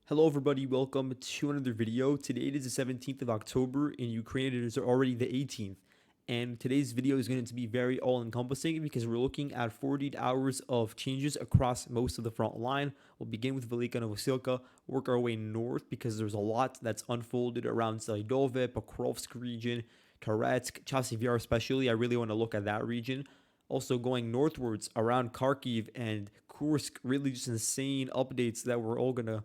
Hello everybody, welcome to another video. Today it is the 17th of October. In Ukraine it is already the 18th. And today's video is going to be very all-encompassing because we're looking at 48 hours of changes across most of the front line. We'll begin with Velyka Novosilka, work our way north because there's a lot that's unfolded around Selydove, Kurakhove region, Toretsk, Chasiv Yar especially. I really want to look at that region. Also going northwards around Kharkiv and Kursk, really just insane updates that we're all going to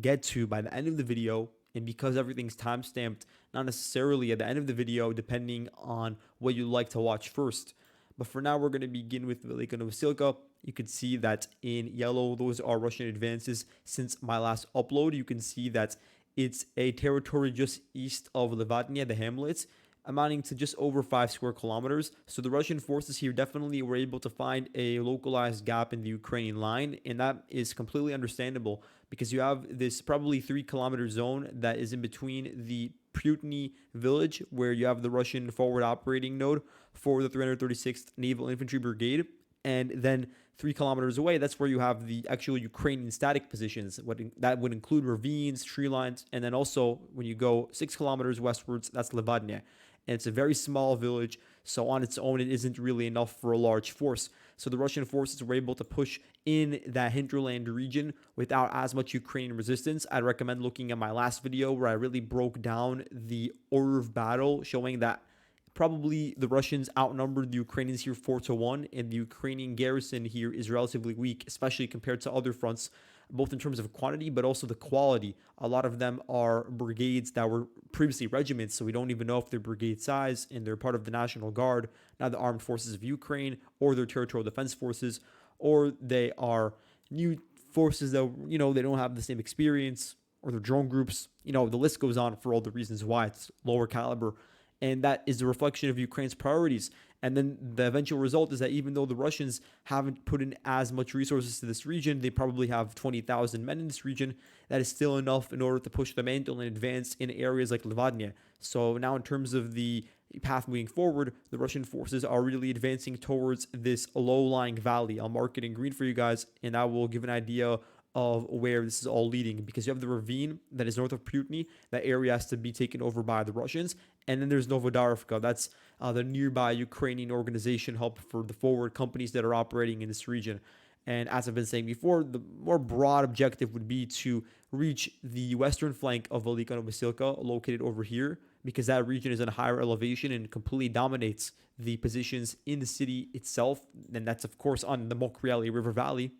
get to by the end of the video. And because everything's timestamped, not necessarily at the end of the video, depending on what you like to watch first. But for now, we're going to begin with Velyka Novosilka. You can see that in yellow, those are Russian advances since my last upload. You can see that it's a territory just east of Levadnia, the hamlets, amounting to just over 5 square kilometers. So the Russian forces here definitely were able to find a localized gap in the Ukrainian line, and that is completely understandable because you have this probably 3 kilometer zone that is in between the Putny village, where you have the Russian forward operating node for the 336th Naval Infantry Brigade, and then 3 kilometers away, that's where you have the actual Ukrainian static positions. That would include ravines, tree lines, and then also when you go 6 kilometers westwards, that's Levadnia. And it's a very small village, so on its own, it isn't really enough for a large force. So the Russian forces were able to push in that hinterland region without as much Ukrainian resistance. I'd recommend looking at my last video where I really broke down the order of battle, showing that probably the Russians outnumbered the Ukrainians here 4-1, and the Ukrainian garrison here is relatively weak, especially compared to other fronts, both in terms of quantity but also the quality. A lot of them are brigades that were previously regiments, so we don't even know if they're brigade size, and they're part of the National Guard, not the armed forces of Ukraine or their territorial defense forces, or they are new forces that, they don't have the same experience, or they're drone groups. The list goes on for all the reasons why it's lower caliber. And that is a reflection of Ukraine's priorities. And then the eventual result is that even though the Russians haven't put in as much resources to this region, they probably have 20,000 men in this region. That is still enough in order to push the mantle and advance in areas like Levadnia. So now in terms of the path moving forward, the Russian forces are really advancing towards this low-lying valley. I'll mark it in green for you guys, and that will give an idea of where this is all leading, because you have the ravine that is north of Putny. That area has to be taken over by the Russians. And then there's Novodarivka. That's the nearby Ukrainian organization hub for the forward companies that are operating in this region. And as I've been saying before, the more broad objective would be to reach the western flank of Velyka Novosilka, located over here, because that region is in a higher elevation and completely dominates the positions in the city itself. And that's, of course, on the Mokriali River Valley.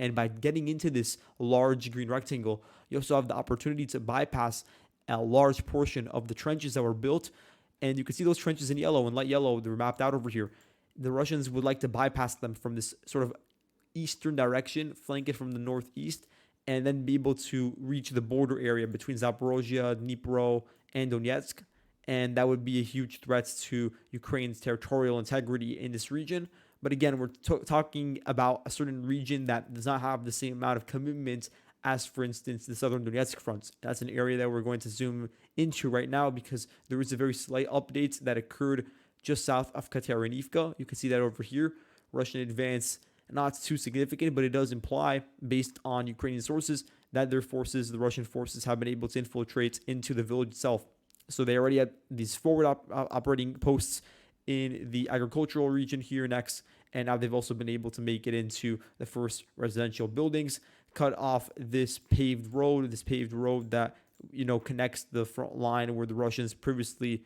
And by getting into this large green rectangle, you also have the opportunity to bypass a large portion of the trenches that were built. And you can see those trenches in yellow and light yellow. They're mapped out over here. The Russians would like to bypass them from this sort of eastern direction, flank it from the northeast, and then be able to reach the border area between Zaporozhye, Dnipro, and Donetsk. And that would be a huge threat to Ukraine's territorial integrity in this region. But again, we're talking about a certain region that does not have the same amount of commitment as, for instance, the southern Donetsk front. That's an area that we're going to zoom into right now because there is a very slight update that occurred just south of Kateryniivka. You can see that over here. Russian advance, not too significant, but it does imply, based on Ukrainian sources, that their forces, the Russian forces, have been able to infiltrate into the village itself. So they already had these forward operating posts in the agricultural region here next, and now they've also been able to make it into the first residential buildings, cut off this paved road that connects the front line where the Russians previously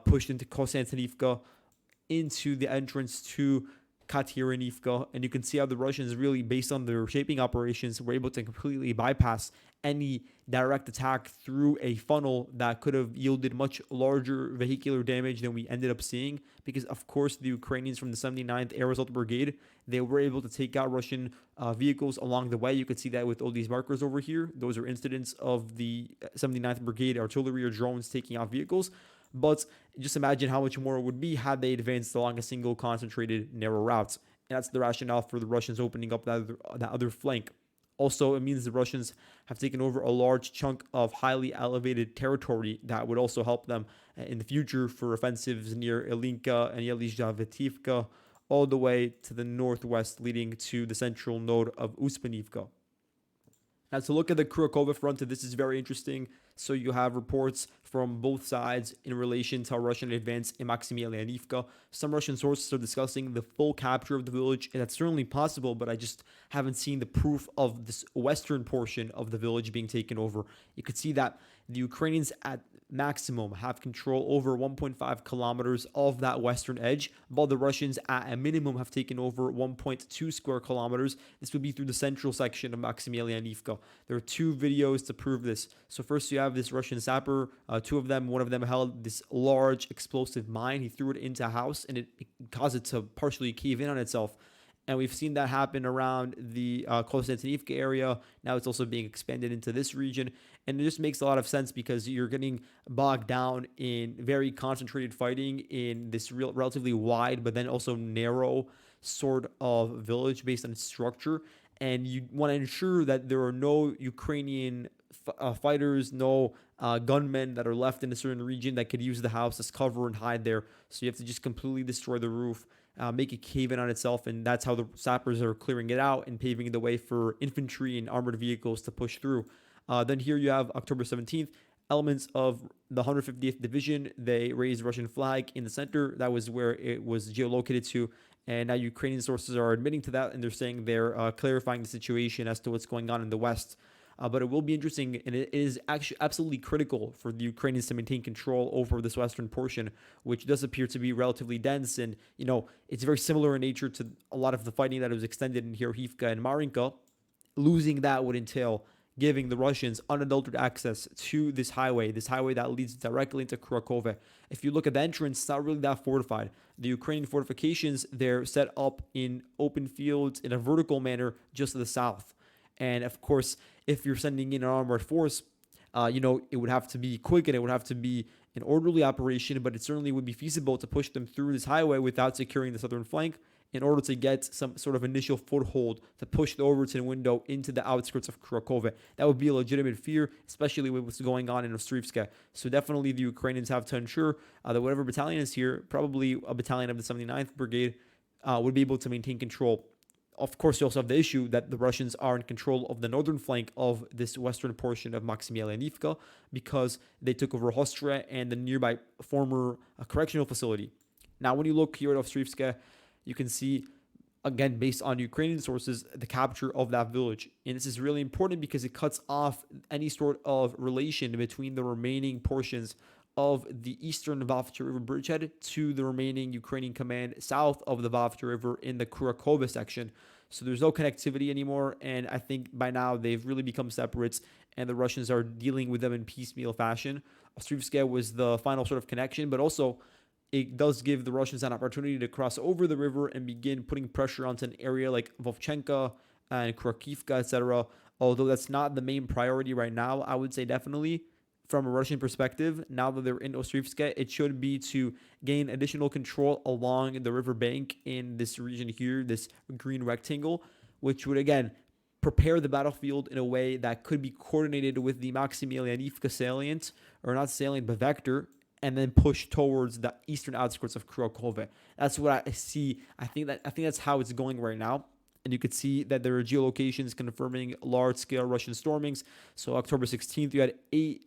pushed into Konstantinivka, into the entrance to Kateryniivka. And you can see how the Russians really, based on their shaping operations, were able to completely bypass any direct attack through a funnel that could have yielded much larger vehicular damage than we ended up seeing, because of course the Ukrainians from the 79th Air Assault Brigade, they were able to take out Russian vehicles along the way. You can see that with all these markers over here. Those are incidents of the 79th Brigade artillery or drones taking out vehicles. But just imagine how much more it would be had they advanced along a single concentrated narrow route. And that's the rationale for the Russians opening up that other flank. Also, it means the Russians have taken over a large chunk of highly elevated territory that would also help them in the future for offensives near Ilinka and Yelizhavetivka, all the way to the northwest, leading to the central node of Uspanivka. Now, to look at the Kurakhove front, this is very interesting. So you have reports from both sides in relation to a Russian advance in Maximilianivka. Some Russian sources are discussing the full capture of the village, and that's certainly possible, but I just haven't seen the proof of this western portion of the village being taken over. You could see that the Ukrainians at maximum have control over 1.5 kilometers of that western edge, while the Russians at a minimum have taken over 1.2 square kilometers. This would be through the central section of Maximilianivka. There are two videos to prove this. So first you have this Russian sapper, two of them, one of them held this large explosive mine. He threw it into a house and it caused it to partially cave in on itself. And we've seen that happen around the Konstantinivka area. Now it's also being expanded into this region. And it just makes a lot of sense because you're getting bogged down in very concentrated fighting in this relatively wide, but then also narrow sort of village based on its structure. And you want to ensure that there are no Ukrainian fighters, no gunmen that are left in a certain region that could use the house as cover and hide there. So you have to just completely destroy the roof, make it cave in on itself, and that's how the sappers are clearing it out and paving the way for infantry and armored vehicles to push through. Then here you have October 17th, elements of the 150th Division. They raised Russian flag in the center. That was where it was geolocated to. And now Ukrainian sources are admitting to that, and they're saying they're clarifying the situation as to what's going on in the West. But it will be interesting, and it is actually absolutely critical for the Ukrainians to maintain control over this western portion, which does appear to be relatively dense. And, it's very similar in nature to a lot of the fighting that was extended in Kharkiv and Marinka. Losing that would entail giving the Russians unadulterated access to this highway that leads directly into Kurakhove. If you look at the entrance, it's not really that fortified. The Ukrainian fortifications, they're set up in open fields in a vertical manner just to the south. And of course, if you're sending in an armored force, it would have to be quick and it would have to be an orderly operation, but it certainly would be feasible to push them through this highway without securing the southern flank in order to get some sort of initial foothold to push the Overton window into the outskirts of Kurakhove. That would be a legitimate fear, especially with what's going on in Ostrivska. So definitely the Ukrainians have to ensure that whatever battalion is here, probably a battalion of the 79th Brigade, would be able to maintain control. Of course, you also have the issue that the Russians are in control of the northern flank of this western portion of Maximilianivka because they took over Hostre and the nearby former correctional facility. Now, when you look here at Ostrivska, you can see, again, based on Ukrainian sources, the capture of that village. And this is really important because it cuts off any sort of relation between the remaining portions of the eastern Vovcha River bridgehead to the remaining Ukrainian command south of the Vovcha River in the Kurakhove section. So there's no connectivity anymore, and I think by now they've really become separates, and the Russians are dealing with them in piecemeal fashion. Ostrivska was the final sort of connection, but also it does give the Russians an opportunity to cross over the river and begin putting pressure onto an area like Vovchenka and Kurakhivka, etc. Although that's not the main priority right now, I would say definitely from a Russian perspective, now that they're in Ostrivska, it should be to gain additional control along the river bank in this region here, this green rectangle, which would, again, prepare the battlefield in a way that could be coordinated with the Maximilianivka salient, or not salient, but vector, and then push towards the eastern outskirts of Kurakhove. That's what I see. I think that's how it's going right now. And you could see that there are geolocations confirming large-scale Russian stormings. So October 16th, you had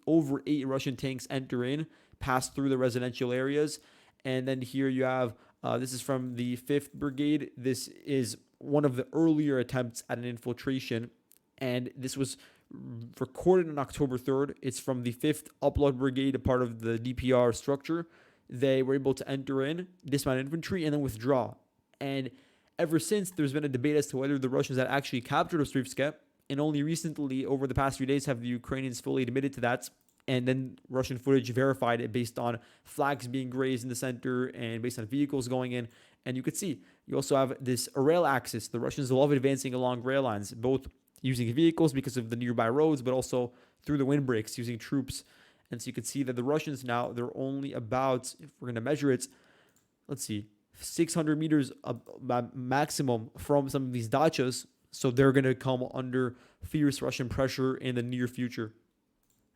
over eight Russian tanks enter in, pass through the residential areas. And then here you have, this is from the 5th Brigade. This is one of the earlier attempts at an infiltration. And this was recorded on October 3rd. It's from the 5th Upload Brigade, a part of the DPR structure. They were able to enter in, dismount infantry, and then withdraw. And ever since, there's been a debate as to whether the Russians had actually captured Ostrivska, and only recently, over the past few days, have the Ukrainians fully admitted to that. And then Russian footage verified it based on flags being raised in the center and based on vehicles going in. And you could see, you also have this rail axis. The Russians love advancing along rail lines, both using vehicles because of the nearby roads, but also through the windbreaks, using troops. And so you can see that the Russians now, they're only about, if we're going to measure it, let's see, 600 meters maximum from some of these dachas. So they're going to come under fierce Russian pressure in the near future.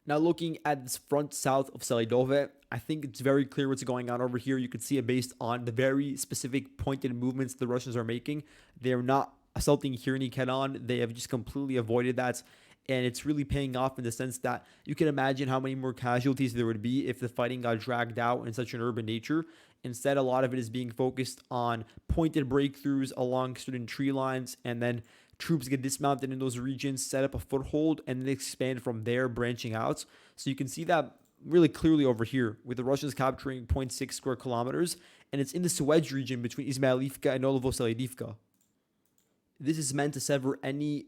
Now looking at this front south of Selydove, I think it's very clear what's going on over here. You can see it based on the very specific pointed movements the Russians are making. They're not assaulting Hirny Kenon. They have just completely avoided that. And it's really paying off in the sense that you can imagine how many more casualties there would be if the fighting got dragged out in such an urban nature. Instead, a lot of it is being focused on pointed breakthroughs along certain tree lines, and then troops get dismounted in those regions, set up a foothold, and then expand from there, branching out. So you can see that really clearly over here with the Russians capturing zero point 0.6 square kilometers, and it's in the Suez region between Izmailivka and Novoselidivka. This is meant to sever any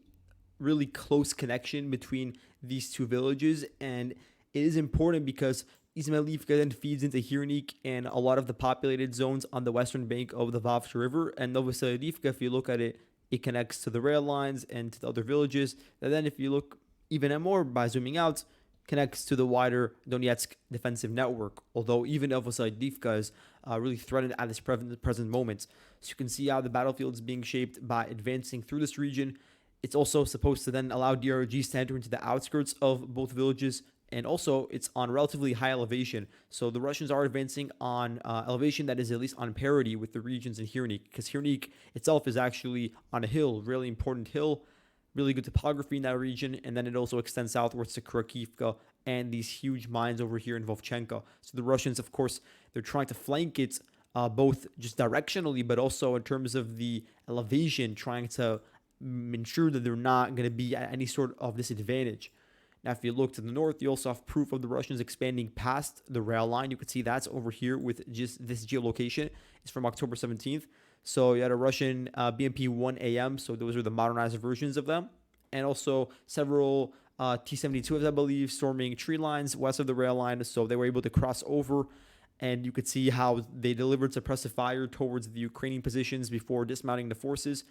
really close connection between these two villages, and it is important because Izmailivka then feeds into Hirnik and a lot of the populated zones on the western bank of the Vavsha River, and Novoselidivka, if you look at it, it connects to the rail lines and to the other villages. And then if you look even more by zooming out, connects to the wider Donetsk defensive network, although even Novoselidivka is really threatened at this present moment. So you can see how the battlefield is being shaped by advancing through this region. It's also supposed to then allow DRGs to enter into the outskirts of both villages, and also it's on relatively high elevation. So the Russians are advancing on elevation that is at least on parity with the regions in Hirnik, because Hirnik itself is actually on a hill, really important hill, really good topography in that region, and then it also extends southwards to Kurakhove and these huge mines over here in Vovchenka. So the Russians, of course, they're trying to flank it both just directionally, but also in terms of the elevation, trying to ensure that they're not going to be at any sort of disadvantage. Now, if you look to the north, you also have proof of the Russians expanding past the rail line. You can see that's over here with just this geolocation. It's from October 17th. So you had a Russian BMP-1AM, so those are the modernized versions of them, and also several T-72s, I believe, storming tree lines west of the rail line, so they were able to cross over, and you could see how they delivered suppressive fire towards the Ukrainian positions before dismounting the forces.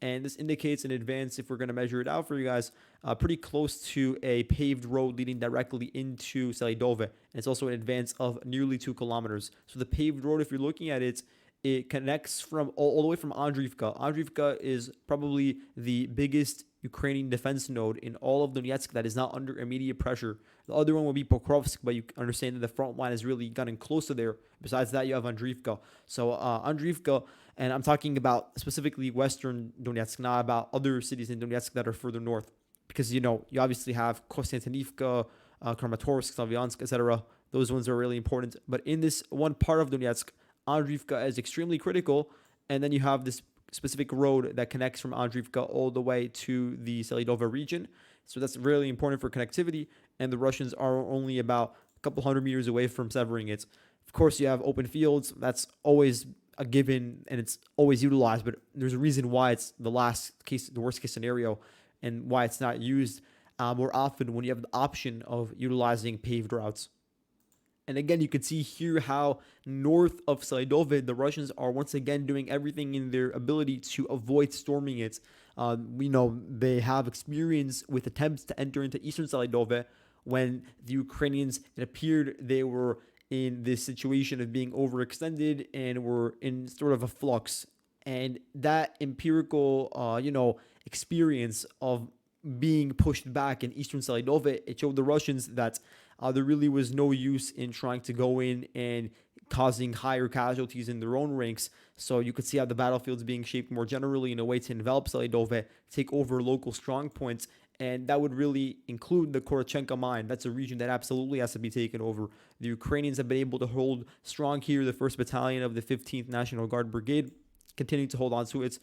And this indicates in advance, if we're going to measure it out for you guys, pretty close to a paved road leading directly into Selydove. And it's also in advance of nearly 2 kilometers. So the paved road, if you're looking at it, it connects from all the way from Andriivka. Andriivka is probably the biggest Ukrainian defense node in all of Donetsk that is not under immediate pressure. The other one would be Pokrovsk, but you understand that the front line has really gotten close to there. Besides that, you have Andriivka. So Andriivka, and I'm talking about specifically Western Donetsk, not about other cities in Donetsk that are further north. Because, you obviously have Konstantinivka, Kramatorsk, Slavyansk, etc. Those ones are really important. But in this one part of Donetsk, Andriivka is extremely critical. And then you have this specific road that connects from Andriivka all the way to the Selydove region. So that's really important for connectivity. And the Russians are only about a couple hundred meters away from severing it. Of course, you have open fields. That's always a given, and it's always utilized. But there's a reason why it's the worst case scenario, and why it's not used more often when you have the option of utilizing paved routes. And again, you can see here how north of Selydove, the Russians are once again doing everything in their ability to avoid storming it. They have experience with attempts to enter into eastern Selydove when the Ukrainians, it appeared they were in this situation of being overextended and were in sort of a flux. And that empirical, experience of being pushed back in eastern Selydove, it showed the Russians that there really was no use in trying to go in and causing higher casualties in their own ranks. So you could see how the battlefield is being shaped more generally in a way to envelop Selydove, take over local strong points, and that would really include the Korochenka mine. That's a region that absolutely has to be taken over. The Ukrainians have been able to hold strong here. The 1st Battalion of the 15th National Guard Brigade continuing to hold on to it,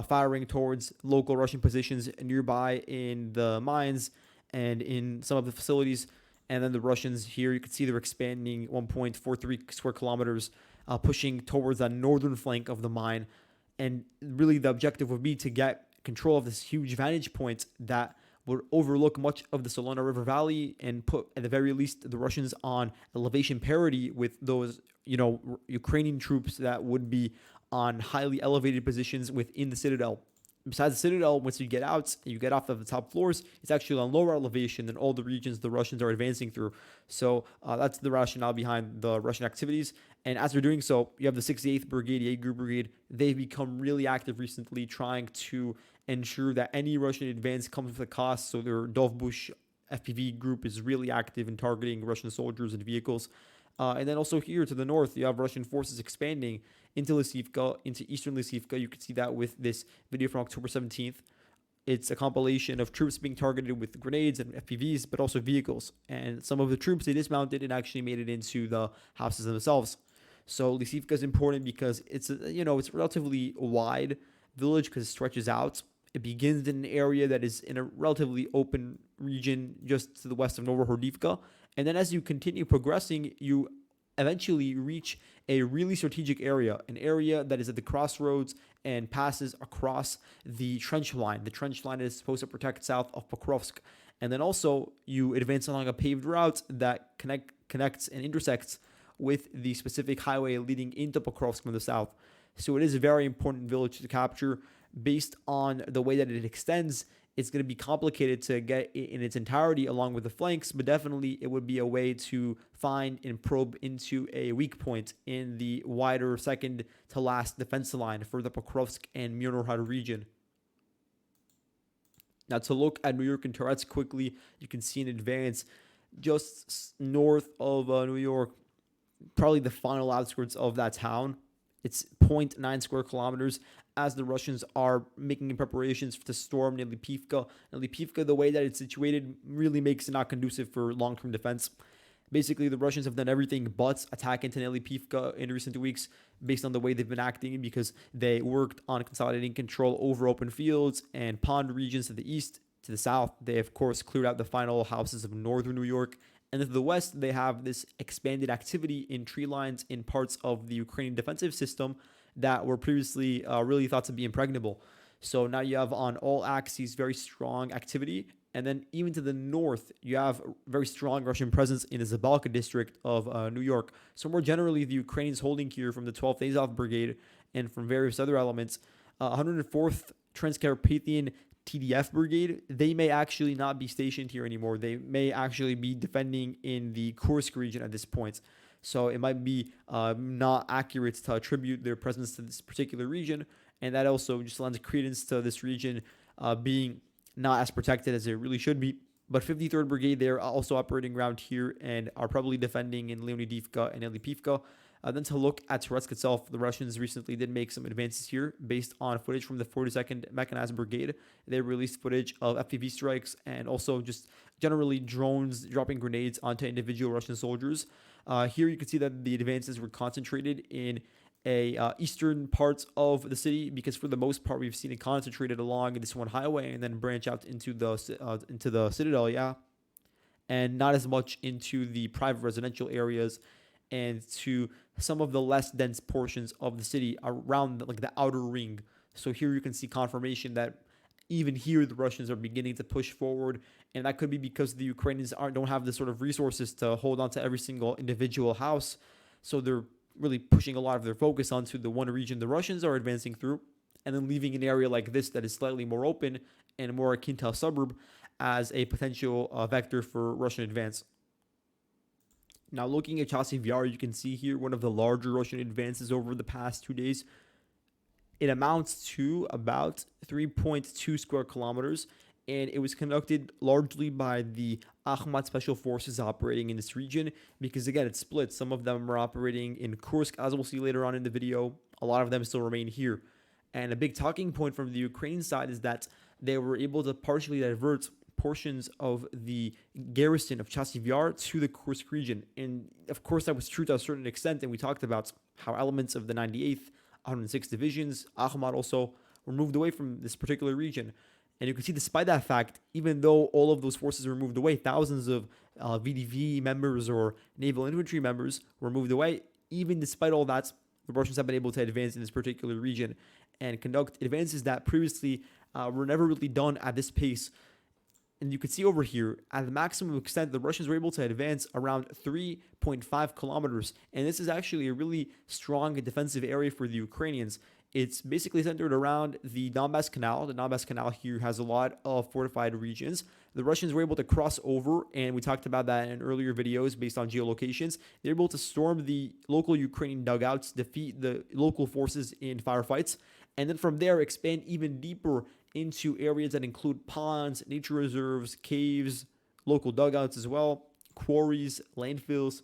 firing towards local Russian positions nearby in the mines and in some of the facilities. And then the Russians here, you can see they're expanding 1.43 square kilometers, pushing towards the northern flank of the mine. And really the objective would be to get control of this huge vantage point that would overlook much of the Solona River Valley and put, at the very least, the Russians on elevation parity with those, Ukrainian troops that would be on highly elevated positions within the citadel. Besides the citadel, once you get out, you get off of the top floors, it's actually on lower elevation than all the regions the Russians are advancing through. So that's the rationale behind the Russian activities. And as they're doing so, you have the 68th Brigade, Jaeger Brigade. They've become really active recently, trying to ensure that any Russian advance comes with a cost. So their Dovbush FPV group is really active in targeting Russian soldiers and vehicles. And then also here to the north, you have Russian forces expanding into Lysivka, into eastern Lysivka. You can see that with this video from October 17th. It's a compilation of troops being targeted with grenades and FPVs, but also vehicles. And some of the troops they dismounted and actually made it into the houses themselves. So Lysivka is important because it's it's a relatively wide village because it stretches out. It begins in an area that is in a relatively open region just to the west of Novohordivka, and then as you continue progressing, you eventually reach a really strategic area, an area that is at the crossroads and passes across the trench line. The trench line is supposed to protect south of Pokrovsk. And then also you advance along a paved route that connects and intersects with the specific highway leading into Pokrovsk from the south. So it is a very important village to capture. Based on the way that it extends, it's going to be complicated to get it in its entirety along with the flanks, but definitely it would be a way to find and probe into a weak point in the wider second to last defense line for the Pokrovsk and Mirnorhad region. Now, to look at New York and Toretsk quickly, you can see in advance just north of New York, probably the final outskirts of that town. It's 0.9 square kilometers as the Russians are making preparations to storm Nelipivka. Nelipivka, the way that it's situated, really makes it not conducive for long-term defense. Basically, the Russians have done everything but attack into Nelipivka in recent weeks based on the way they've been acting, because they worked on consolidating control over open fields and pond regions to the east. To the south, they, of course, cleared out the final houses of northern New York. And to the west, they have this expanded activity in tree lines in parts of the Ukrainian defensive system that were previously really thought to be impregnable. So now you have on all axes very strong activity. And then even to the north, you have very strong Russian presence in the Zabalka district of New York. So more generally, the Ukrainians holding here from the 12th Azov Brigade and from various other elements, 104th Transcarpathian TDF Brigade, they may actually not be stationed here anymore. They may actually be defending in the Kursk region at this point. So it might be not accurate to attribute their presence to this particular region. And that also just lends credence to this region being not as protected as it really should be. But 53rd Brigade, they're also operating around here and are probably defending in Leonidivka and Elipivka. Then to look at Toretsk itself, the Russians recently did make some advances here based on footage from the 42nd Mechanized Brigade. They released footage of FPV strikes and also just generally drones dropping grenades onto individual Russian soldiers. Here you can see that the advances were concentrated in eastern parts of the city, because for the most part we've seen it concentrated along this one highway and then branch out into the Citadel, and not as much into the private residential areas and to some of the less dense portions of the city around like the outer ring. So here you can see confirmation that even here the Russians are beginning to push forward, and that could be because the Ukrainians don't have the sort of resources to hold on to every single individual house. So they're really pushing a lot of their focus onto the one region the Russians are advancing through, and then leaving an area like this that is slightly more open and more akin to a suburb as a potential vector for Russian advance. Now, looking at Chasiv Yar, you can see here one of the larger Russian advances over the past 2 days. It amounts to about 3.2 square kilometers, and it was conducted largely by the Akhmat Special Forces operating in this region because, again, it's split. Some of them are operating in Kursk, as we'll see later on in the video. A lot of them still remain here. And a big talking point from the Ukrainian side is that they were able to partially divert portions of the garrison of Chasiv Yar to the Kursk region. And of course, that was true to a certain extent. And we talked about how elements of the 98th, 106th divisions, Akhmat also, were moved away from this particular region. And you can see, despite that fact, even though all of those forces were moved away, thousands of VDV members or naval infantry members were moved away. Even despite all that, the Russians have been able to advance in this particular region and conduct advances that previously were never really done at this pace. And you can see over here, at the maximum extent, the Russians were able to advance around 3.5 kilometers. And this is actually a really strong defensive area for the Ukrainians. It's basically centered around the Donbass Canal. The Donbass Canal here has a lot of fortified regions. The Russians were able to cross over, and we talked about that in earlier videos based on geolocations. They're able to storm the local Ukrainian dugouts, defeat the local forces in firefights, and then from there expand even deeper into areas that include ponds, nature reserves, caves, local dugouts as well, quarries, landfills.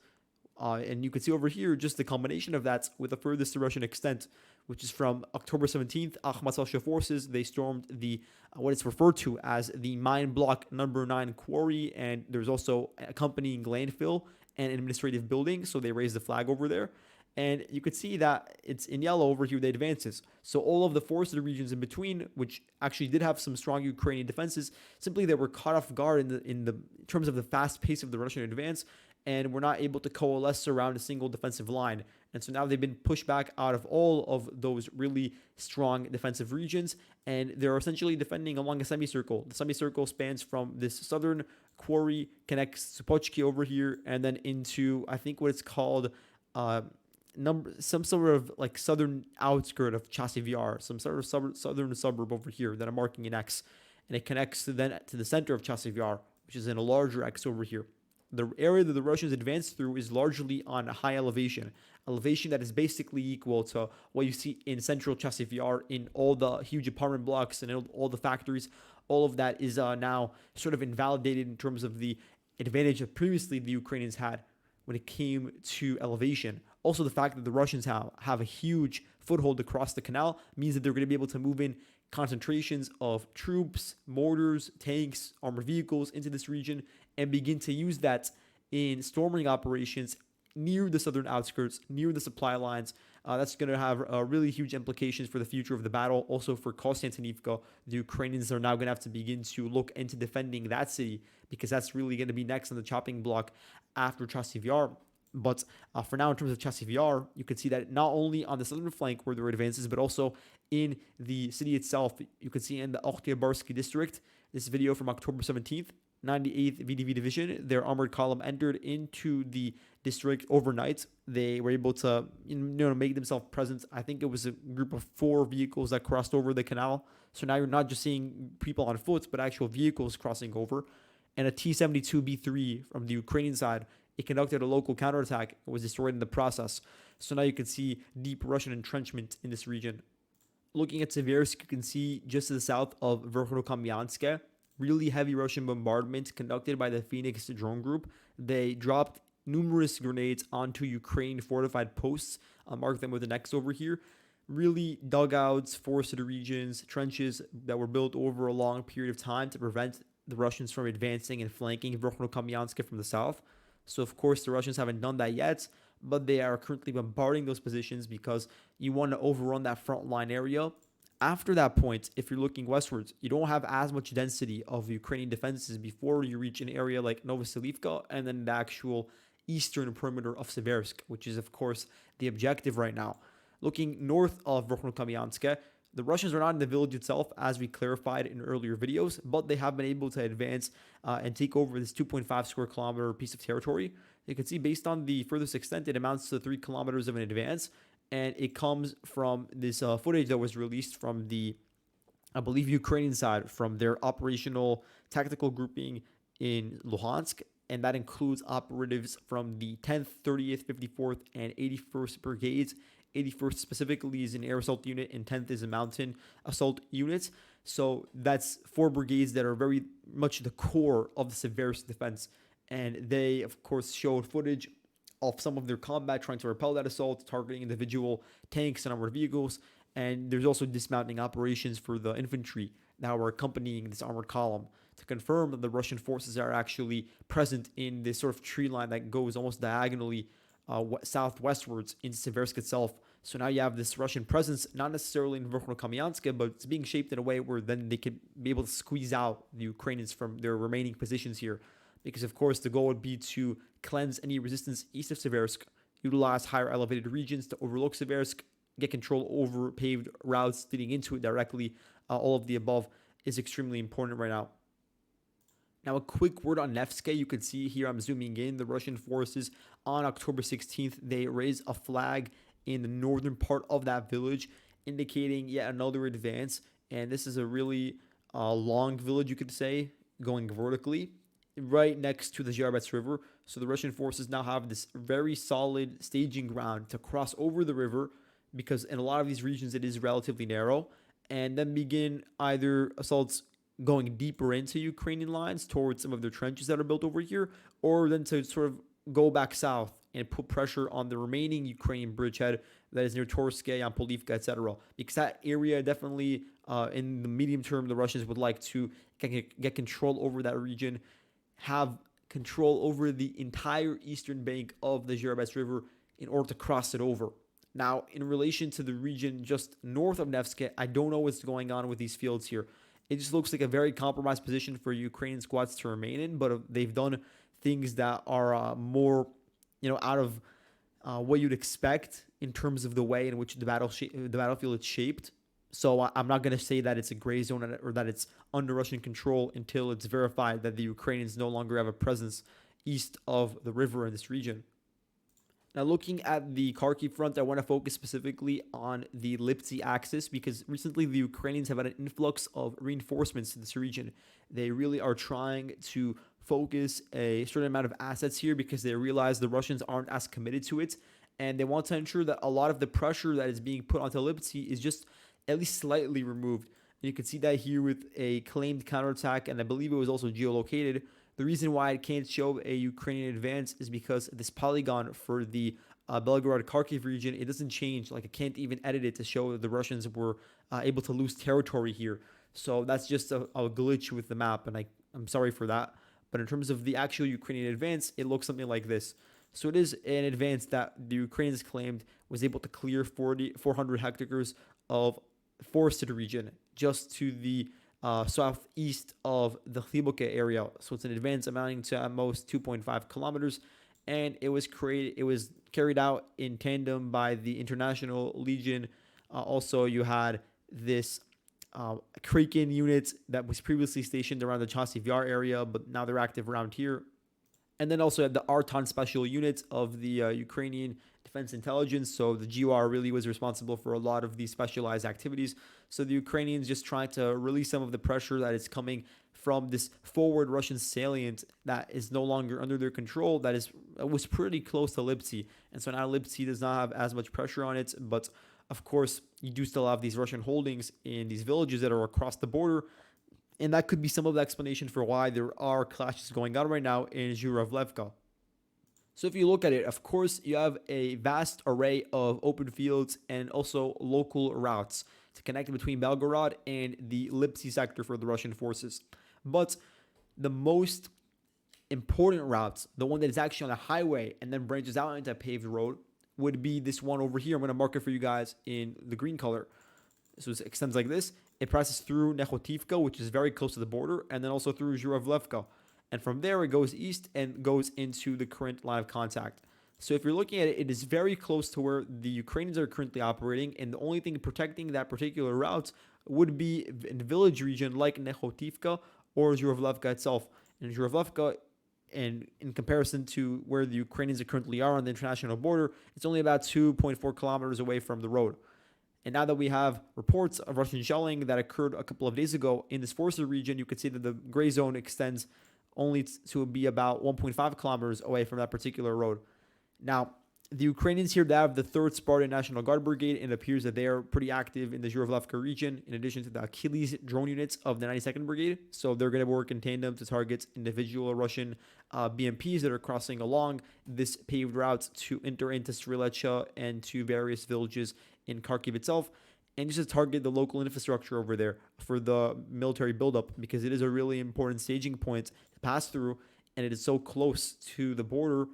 And you can see over here just the combination of that with the furthest Russian extent, which is from October 17th. Ahmad Al-Shah forces, they stormed the what is referred to as the mine block number 9 quarry, and there's also accompanying landfill and administrative building, so they raised the flag over there. And you could see that it's in yellow over here, the advances. So all of the forested regions in between, which actually did have some strong Ukrainian defenses, simply they were caught off guard in terms of the fast pace of the Russian advance, and were not able to coalesce around a single defensive line. And so now they've been pushed back out of all of those really strong defensive regions, and they're essentially defending along a semicircle. The semicircle spans from this southern quarry, connects Supochki over here, and then into, I think, what it's called, some sort of like southern outskirt of Chasiv Yar, some sort of southern suburb over here that I'm marking in X, and it connects then to the center of Chasiv Yar, which is in a larger X over here. The area that the Russians advance through is largely on a high elevation that is basically equal to what you see in central Chasiv Yar in all the huge apartment blocks and all the factories. All of that is now sort of invalidated in terms of the advantage that previously the Ukrainians had when it came to elevation. Also, the fact that the Russians have a huge foothold across the canal means that they're going to be able to move in concentrations of troops, mortars, tanks, armored vehicles into this region and begin to use that in storming operations near the southern outskirts, near the supply lines. That's going to have really huge implications for the future of the battle. Also for Konstantinivka, the Ukrainians are now going to have to begin to look into defending that city, because that's really going to be next on the chopping block after Chasiv Yar. But for now, in terms of Chasiv Yar, you can see that not only on the southern flank where there were advances, but also in the city itself. You can see in the Oktyabarsky district, this video from October 17th, 98th VDV Division, their armored column entered into the district overnight. They were able to make themselves present. I think it was a group of 4 vehicles that crossed over the canal. So now you're not just seeing people on foot, but actual vehicles crossing over. And a T-72B3 from the Ukrainian side, it conducted a local counterattack and was destroyed in the process. So now you can see deep Russian entrenchment in this region. Looking at Siversk, you can see just to the south of Verkhnokamianske, really heavy Russian bombardment conducted by the Phoenix drone group. They dropped numerous grenades onto Ukrainian fortified posts. I'll mark them with an X over here. Really dugouts, forested regions, trenches that were built over a long period of time to prevent the Russians from advancing and flanking Verkhnokamianske from the south. So, of course, the Russians haven't done that yet, but they are currently bombarding those positions because you want to overrun that front line area. After that point, if you're looking westwards, you don't have as much density of Ukrainian defenses before you reach an area like Novosilka and then the actual eastern perimeter of Siversk, which is, of course, the objective right now. Looking north of Verkhnokamianske, the Russians are not in the village itself, as we clarified in earlier videos, but they have been able to advance and take over this 2.5 square kilometer piece of territory. You can see based on the furthest extent, it amounts to 3 kilometers of an advance, and it comes from this footage that was released from the, I believe, Ukrainian side, from their operational tactical grouping in Luhansk, and that includes operatives from the 10th, 30th, 54th, and 81st Brigades. 81st specifically is an air assault unit, and 10th is a mountain assault unit. So that's 4 brigades that are very much the core of the Siversk defense. And they, of course, showed footage of some of their combat trying to repel that assault, targeting individual tanks and armored vehicles. And there's also dismounting operations for the infantry that were accompanying this armored column to confirm that the Russian forces are actually present in this sort of tree line that goes almost diagonally southwestwards into Siversk itself. So now you have this Russian presence, not necessarily in Verkhnokamianske, but it's being shaped in a way where then they could be able to squeeze out the Ukrainians from their remaining positions here. Because, of course, the goal would be to cleanse any resistance east of Siversk, utilize higher elevated regions to overlook Siversk, get control over paved routes leading into it directly. All of the above is extremely important right now. Now, a quick word on Nevske. You can see here, I'm zooming in, the Russian forces on October 16th, they raise a flag in the northern part of that village, indicating yet another advance. And this is a really long village, you could say, going vertically, right next to the Zherbets River. So the Russian forces now have this very solid staging ground to cross over the river, because in a lot of these regions it is relatively narrow, and then begin either assaults going deeper into Ukrainian lines towards some of their trenches that are built over here, or then to sort of go back south and put pressure on the remaining Ukrainian bridgehead that is near Toretsk and Polivka, etc. Because that area definitely, in the medium term, the Russians would like to get control over that region, have control over the entire eastern bank of the Zherebets River in order to cross it over. Now, in relation to the region just north of Nevske, I don't know what's going on with these fields here. It just looks like a very compromised position for Ukrainian squads to remain in, but they've done things that are more, out of what you'd expect in terms of the way in which the battlefield is shaped. So I'm not going to say that it's a gray zone or that it's under Russian control until it's verified that the Ukrainians no longer have a presence east of the river in this region. Now, looking at the Kharkiv front, I want to focus specifically on the Lipsy axis because recently the Ukrainians have had an influx of reinforcements to this region. They really are trying to focus a certain amount of assets here because they realize the Russians aren't as committed to it, and they want to ensure that a lot of the pressure that is being put onto Lipsy is just at least slightly removed. And you can see that here with a claimed counterattack, and I believe it was also geolocated. The reason why it can't show a Ukrainian advance is because this polygon for the Belgorod-Kharkiv region, it doesn't change. Like, I can't even edit it to show that the Russians were able to lose territory here. So that's just a glitch with the map, and I'm sorry for that. But in terms of the actual Ukrainian advance, it looks something like this. So it is an advance that the Ukrainians claimed was able to clear 400 hectares of forested region just to the southeast of the Khliboke area. So it's an advance amounting to at most 2.5 kilometers, and it was carried out in tandem by the International Legion. Also, you had this Kraken unit that was previously stationed around the Chasiv Yar area, but now they're active around here. And then also had the Arton special unit of the Ukrainian Defense Intelligence. So the GUR really was responsible for a lot of these specialized activities. So the Ukrainians just trying to release some of the pressure that is coming from this forward Russian salient that is no longer under their control, that was pretty close to Lipsy. And so now Lipsy does not have as much pressure on it, but of course, you do still have these Russian holdings in these villages that are across the border. And that could be some of the explanation for why there are clashes going on right now in Zhuravlevka. So if you look at it, of course, you have a vast array of open fields and also local routes to connect between Belgorod and the Lipsy sector for the Russian forces. But the most important route, the one that is actually on a highway and then branches out into a paved road, would be this one over here. I'm going to mark it for you guys in the green color. So it extends like this. It passes through Nekhotivka, which is very close to the border, and then also through Zhuravlevka. And from there, it goes east and goes into the current line of contact. So if you're looking at it, it is very close to where the Ukrainians are currently operating, and the only thing protecting that particular route would be in the village region like Nekhotivka or Zhuravlevka itself. And Zhuravlevka, and in comparison to where the Ukrainians currently are on the international border, it's only about 2.4 kilometers away from the road. And now that we have reports of Russian shelling that occurred a couple of days ago in this forested region, you could see that the gray zone extends only to be about 1.5 kilometers away from that particular road. Now, the Ukrainians here, they have the 3rd Spartan National Guard Brigade, and it appears that they are pretty active in the Zhuravlevka region, in addition to the Achilles drone units of the 92nd Brigade. So they're going to work in tandem to target individual Russian BMPs that are crossing along this paved route to enter into Strelecha and to various villages in Kharkiv itself, and just to target the local infrastructure over there for the military buildup, because it is a really important staging point to pass through, and it is so close to the border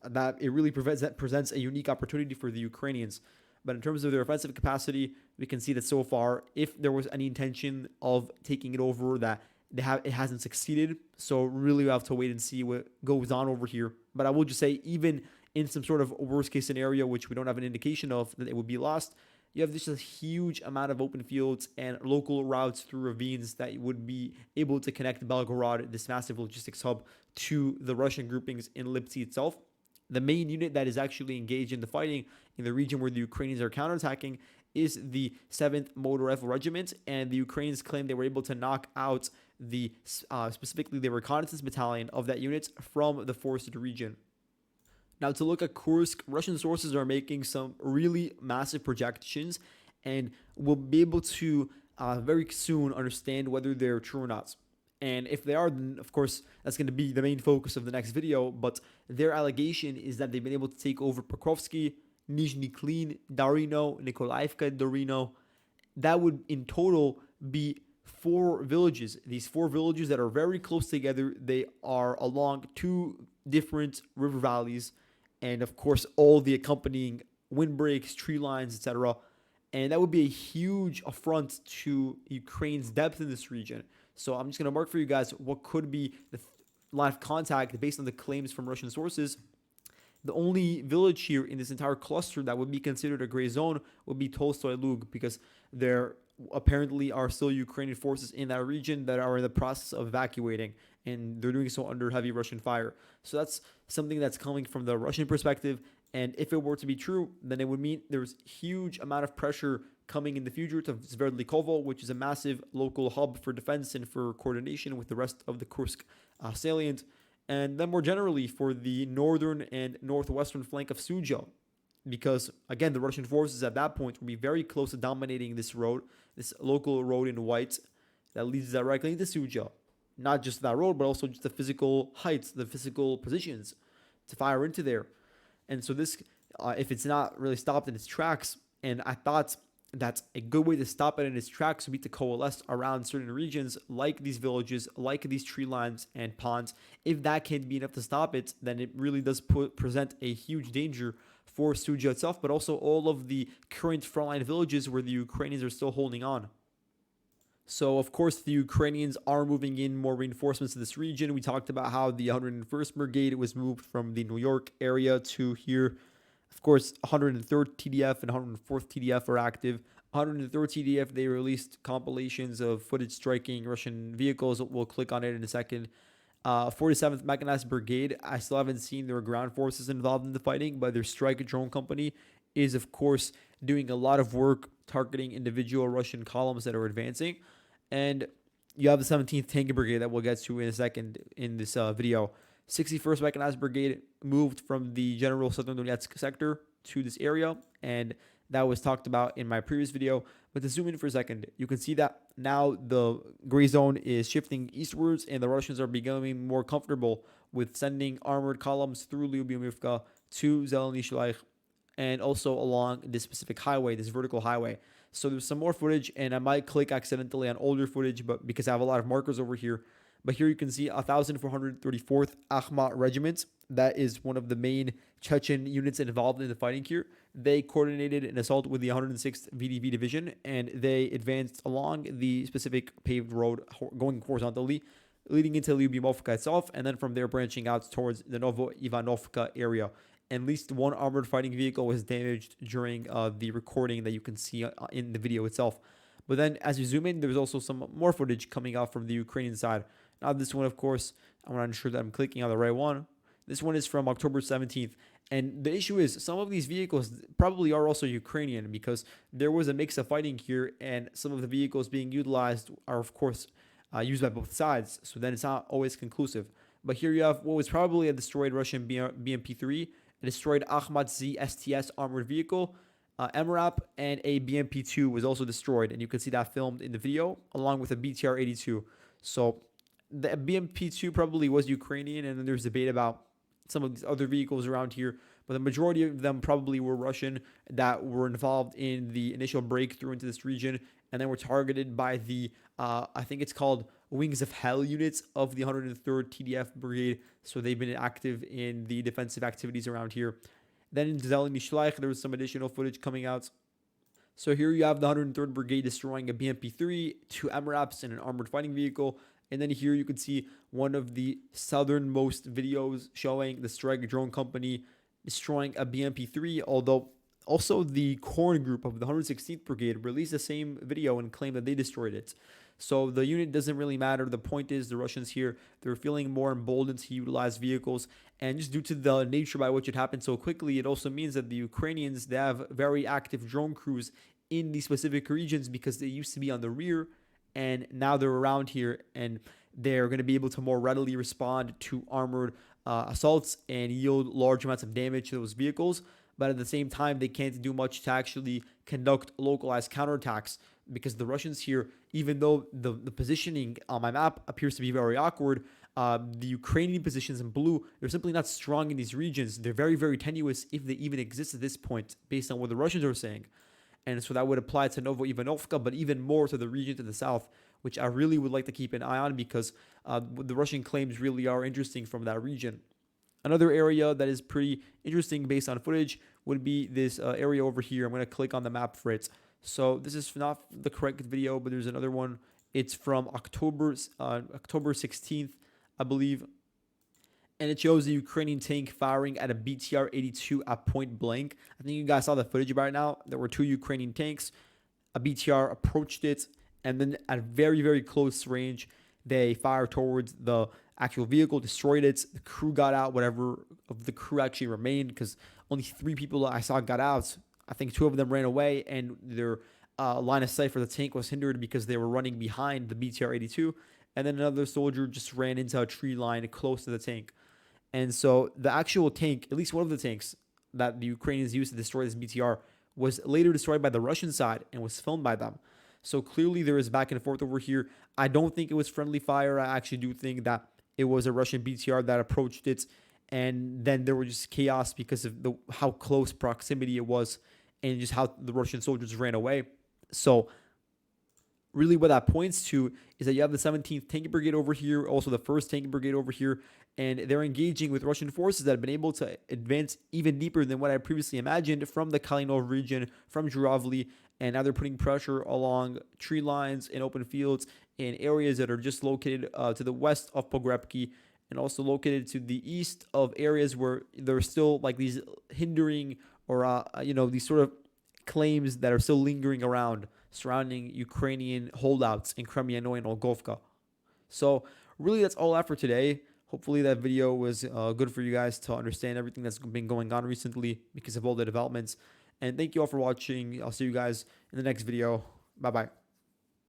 that it really presents a unique opportunity for the Ukrainians. But in terms of their offensive capacity, we can see that so far, if there was any intention of taking it over, that it hasn't succeeded. So really, we have to wait and see what goes on over here. But I will just say, even in some sort of worst case scenario, which we don't have an indication of, that it would be lost, you have just a huge amount of open fields and local routes through ravines that would be able to connect Belgorod, this massive logistics hub, to the Russian groupings in Lipsy itself. The main unit that is actually engaged in the fighting in the region where the Ukrainians are counterattacking is the 7th Motor Rifle Regiment, and the Ukrainians claim they were able to knock out specifically the reconnaissance battalion of that unit from the forested region. Now, to look at Kursk, Russian sources are making some really massive projections, and we'll be able to very soon understand whether they're true or not. And if they are, then of course that's going to be the main focus of the next video. But their allegation is that they've been able to take over Pokrovsky, Nizhny Klin, Darino, Nikolaevka, Darino. That would in total be 4 villages. These 4 villages that are very close together. They are along 2 different river valleys, and of course all the accompanying windbreaks, tree lines, etc. And that would be a huge affront to Ukraine's depth in this region. So I'm just going to mark for you guys what could be the line of contact based on the claims from Russian sources. The only village here in this entire cluster that would be considered a gray zone would be Tolstoy Lug, because there apparently are still Ukrainian forces in that region that are in the process of evacuating, and they're doing so under heavy Russian fire. So that's something that's coming from the Russian perspective. And if it were to be true, then it would mean there's huge amount of pressure coming in the future to Sverdlikovo, which is a massive local hub for defense and for coordination with the rest of the Kursk salient. And then more generally for the northern and northwestern flank of Sudzha, because again, the Russian forces at that point will be very close to dominating this road, this local road in white that leads directly into Sudzha. Not just that road, but also just the physical heights, the physical positions to fire into there. And so this, if it's not really stopped in its tracks, and I thought that a good way to stop it in its tracks would be to coalesce around certain regions like these villages, like these tree lines and ponds. If that can't be enough to stop it, then it really does present a huge danger for Sudzha itself, but also all of the current frontline villages where the Ukrainians are still holding on. So, of course, the Ukrainians are moving in more reinforcements to this region. We talked about how the 101st Brigade was moved from the New York area to here. Of course, 103rd TDF and 104th TDF are active. 103rd TDF, they released compilations of footage striking Russian vehicles. We'll click on it in a second. 47th Mechanized Brigade, I still haven't seen their ground forces involved in the fighting, but their strike drone company is, of course, doing a lot of work targeting individual Russian columns that are advancing. And you have the 17th Tank Brigade that we'll get to in a second in this video. 61st Mechanized Brigade moved from the general southern Donetsk sector to this area, and that was talked about in my previous video. But to zoom in for a second, you can see that now the gray zone is shifting eastwards, and the Russians are becoming more comfortable with sending armored columns through Lyubimivka to Zeleny Shlych, and also along this specific highway, this vertical highway. So there's some more footage, and I might click accidentally on older footage, but because I have a lot of markers over here. But here you can see 1,434th Akhmat Regiment. That is one of the main Chechen units involved in the fighting here. They coordinated an assault with the 106th VDV Division, and they advanced along the specific paved road going horizontally, leading into Lyubimovka itself, and then from there branching out towards the Novo Ivanovka area. At least one armored fighting vehicle was damaged during the recording that you can see in the video itself. But then as you zoom in, there's also some more footage coming out from the Ukrainian side. Now this one, of course, I want to ensure that I'm clicking on the right one. This one is from October 17th. And the issue is some of these vehicles probably are also Ukrainian, because there was a mix of fighting here, and some of the vehicles being utilized are, of course, used by both sides. So then it's not always conclusive. But here you have what was probably a destroyed Russian BMP-3, a destroyed Akhmat Z STS armored vehicle, MRAP, and a BMP-2 was also destroyed. And you can see that filmed in the video, along with a BTR-82. So the BMP-2 probably was Ukrainian, and then there's debate about some of these other vehicles around here, but the majority of them probably were Russian that were involved in the initial breakthrough into this region, and then were targeted by the, I think it's called Wings of Hell units of the 103rd TDF Brigade, so they've been active in the defensive activities around here. Then in Zeleny Shlych, there was some additional footage coming out. So here you have the 103rd Brigade destroying a BMP-3, 2 MRAPs, and an armored fighting vehicle. And then here you can see one of the southernmost videos showing the strike drone company destroying a BMP-3, although also the Korn group of the 116th Brigade released the same video and claimed that they destroyed it. So the unit doesn't really matter. The point is the Russians here, they're feeling more emboldened to utilize vehicles. And just due to the nature by which it happened so quickly, it also means that the Ukrainians, they have very active drone crews in these specific regions, because they used to be on the rear, and now they're around here, and they're going to be able to more readily respond to armored assaults and yield large amounts of damage to those vehicles. But at the same time, they can't do much to actually conduct localized counterattacks, because the Russians here, even though the positioning on my map appears to be very awkward, the Ukrainian positions in blue, they're simply not strong in these regions. They're very, very tenuous if they even exist at this point, based on what the Russians are saying. And so that would apply to Novo Ivanovka, but even more to the region to the south, which I really would like to keep an eye on because the Russian claims really are interesting from that region. Another area that is pretty interesting based on footage would be this area over here. I'm going to click on the map for it. So this is not the correct video, but there's another one. It's from October 16th, I believe. And it shows the Ukrainian tank firing at a BTR-82 at point blank. I think you guys saw the footage right now. There were two Ukrainian tanks. A BTR approached it, and then at very, very close range, they fired towards the actual vehicle, destroyed it. The crew got out, whatever of the crew actually remained, because only 3 people I saw got out. I think 2 of them ran away, and their line of sight for the tank was hindered because they were running behind the BTR-82. And then another soldier just ran into a tree line close to the tank. And so the actual tank, at least one of the tanks that the Ukrainians used to destroy this BTR, was later destroyed by the Russian side and was filmed by them. So clearly there is back and forth over here. I don't think it was friendly fire. I actually do think that it was a Russian BTR that approached it. And then there was just chaos because of how close proximity it was and just how the Russian soldiers ran away. So really what that points to is that you have the 17th Tank Brigade over here, also the 1st Tank Brigade over here, and they're engaging with Russian forces that have been able to advance even deeper than what I previously imagined from the Kalinov region, from Zhuravli, and now they're putting pressure along tree lines and open fields in areas that are just located to the west of Pogrebki and also located to the east of areas where there's still like these hindering or, these sort of claims that are still lingering around surrounding Ukrainian holdouts in Kremyano and Olgovka. So really that's all I have for today. Hopefully that video was good for you guys to understand everything that's been going on recently because of all the developments. And thank you all for watching. I'll see you guys in the next video. Bye-bye.